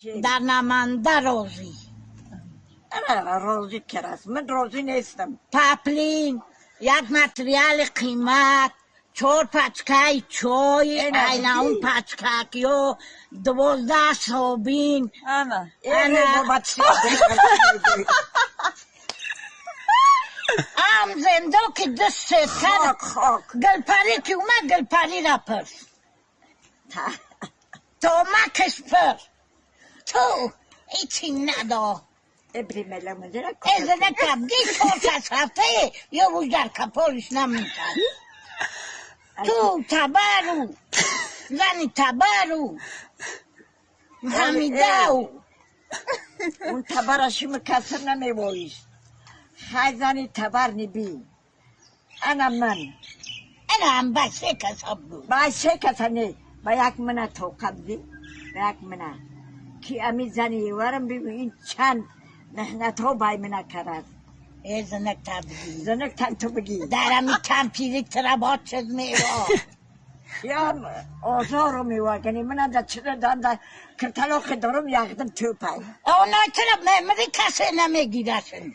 در نمانده روزی نه روزی کرست من روزی نیستم. پپلین یک متریال قیمت 4 پچکای چای اینا اون پچکاکیو 12 صوبین انا ام زنده که دست خاک گلپری که اومد گلپری را پرس تو مکش پر تو ایچی ندا ابری ملمونه را از نکم گی 4 هفته یا وجر کپارش نمیشد تو تبرو زنی تبرو حمیده اون تبرشیم کسر نمیویست خیزانی تبر نبی انا من انا هم بسه کساب بود با 3 کسا نه با یک منه تو قبضی با یک منه که امی زنی ورم ببین این چند مهنت ها بای منه کرد زنک تبگی زنک تن تو بگی در همی کمپیری تربات شد میوا یا آزار رو میوا کنی من در چرا دانده که طلاق دارم یقدم تو پای اونا چرا ممری کسی نمیگیرشن